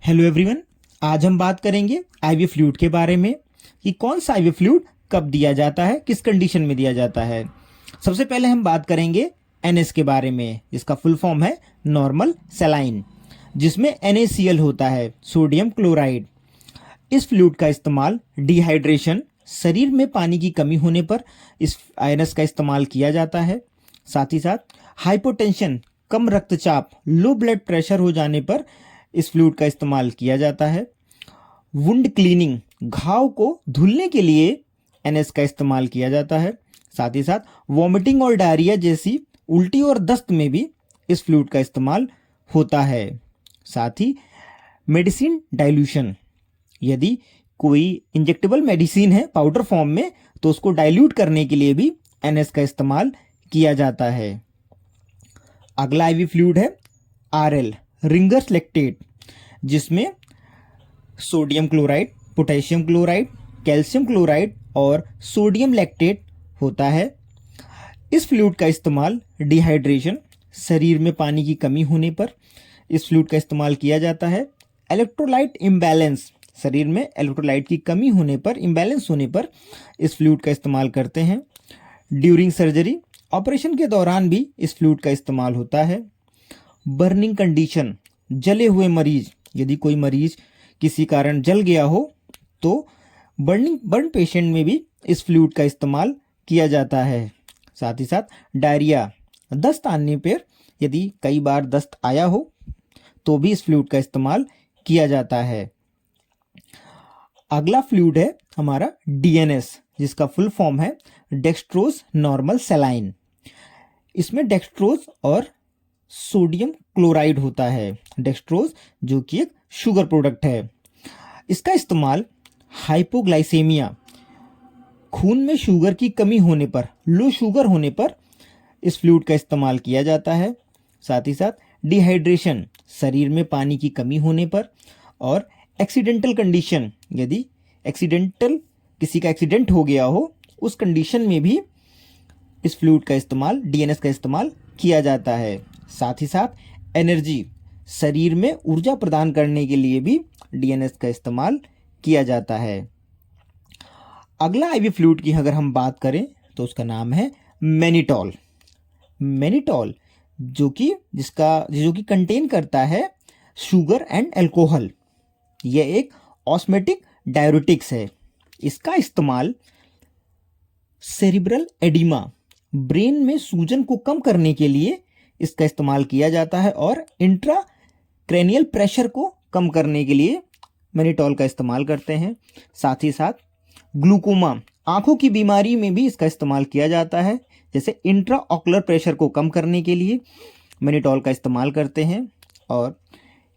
Hello everyone, आज हम बात करेंगे आईवी फ्लूइड के बारे में कि कौन सा आईवी फ्लूइड कब दिया जाता है, किस कंडीशन में दिया जाता है। सबसे पहले हम बात करेंगे एनएस के बारे में, जिसका फुल फॉर्म है नॉर्मल सेलाइन, जिसमें NaCl होता है, सोडियम क्लोराइड। इस फ्लूइड का इस्तेमाल डिहाइड्रेशन, शरीर में पानी की कमी होने पर इस एनएस का इस्तेमाल किया जाता है। साथ ही साथ हाइपोटेंशन, कम रक्तचाप, लो ब्लड प्रेशर हो जाने पर इस फ्लूइड का इस्तेमाल किया जाता है। वुंड क्लीनिंग, घाव को धुलने के लिए एनएस का इस्तेमाल किया जाता है। साथ ही साथ वॉमिटिंग और डायरिया जैसी उल्टी और दस्त में भी इस फ्लूइड का इस्तेमाल होता है। साथ ही मेडिसिन डाइल्यूशन, यदि कोई इंजेक्टेबल मेडिसिन है पाउडर फॉर्म में तो उसको डाइल्यूट करने के लिए भी एनएस का इस्तेमाल किया जाता है। अगला आईवी फ्लूइड है आरएल, रिंगर्स लैक्टेट, जिसमें sodium chloride, potassium chloride, calcium chloride और सोडियम लैक्टेट होता है। इस फ्लूइड का इस्तेमाल डिहाइड्रेशन, शरीर में पानी की कमी होने पर इस फ्लूइड का इस्तेमाल किया जाता है। इलेक्ट्रोलाइट इम्बैलेंस, शरीर में इलेक्ट्रोलाइट की कमी होने पर, इम्बैलेंस होने पर इस फ्लूइड का इस्तेमाल करते हैं। ड्यूरिंग सर्जरी, ऑपरेशन के दौरान भी इस फ्लूइड का इस्तेमाल होता है। बर्निंग कंडीशन, जले हुए मरीज, यदि कोई मरीज किसी कारण जल गया हो तो बर्न पेशेंट में भी इस फ्लूइड का इस्तेमाल किया जाता है। साथ ही साथ डायरिया, दस्त आने पर, यदि कई बार दस्त आया हो तो भी इस फ्लूइड का इस्तेमाल किया जाता है। अगला फ्लूइड है हमारा डीएनएस, जिसका फुल फॉर्म है डेक्सट्रोज नॉर्मल सेलाइन। इसमें डेक्सट्रोज और सोडियम क्लोराइड होता है। डेक्सट्रोज जो कि एक शुगर प्रोडक्ट है। इसका इस्तेमाल हाइपोग्लाइसेमिया, खून में शुगर की कमी होने पर, लो शुगर होने पर इस फ्लूइड का इस्तेमाल किया जाता है। साथ ही साथ डिहाइड्रेशन, शरीर में पानी की कमी होने पर, और एक्सीडेंटल कंडीशन, यदि किसी का एक्सीडेंट हो गया हो उस कंडीशन में भी इस फ्लूइड का इस्तेमाल, डीएनएस का इस्तेमाल किया जाता है। साथ ही साथ एनर्जी, शरीर में ऊर्जा प्रदान करने के लिए भी डीएनएस का इस्तेमाल किया जाता है। अगला आईवी फ्लूइड की अगर हम बात करें तो उसका नाम है मैनिटॉल। मैनिटॉल जो कि कंटेन करता है शुगर एंड अल्कोहल। यह एक ऑस्मेटिक डाययूरेटिक्स है। इसका इस्तेमाल सेरिब्रल एडिमा, ब्रेन में सूजन को कम करने के लिए इसका इस्तेमाल किया जाता है, और इंट्राक्रैनियल प्रेशर को कम करने के लिए मैनिटॉल का इस्तेमाल करते हैं। साथ ही साथ ग्लूकोमा, आंखों की बीमारी में भी इसका इस्तेमाल किया जाता है, जैसे इंट्राऑकुलर प्रेशर को कम करने के लिए मैनिटॉल का इस्तेमाल करते हैं। और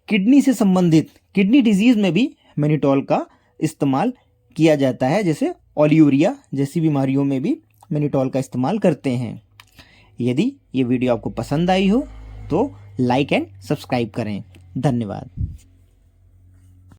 किडनी से संबंधित किडनी डिजीज में भी मैनिटॉल का इस्तेमाल किया जाता है, जैसे ओलियूरिया जैसी बीमारियों में भी मैनिटॉल का इस्तेमाल करते हैं। यदि ये वीडियो आपको पसंद आई हो तो लाइक एंड सब्सक्राइब करें। धन्यवाद।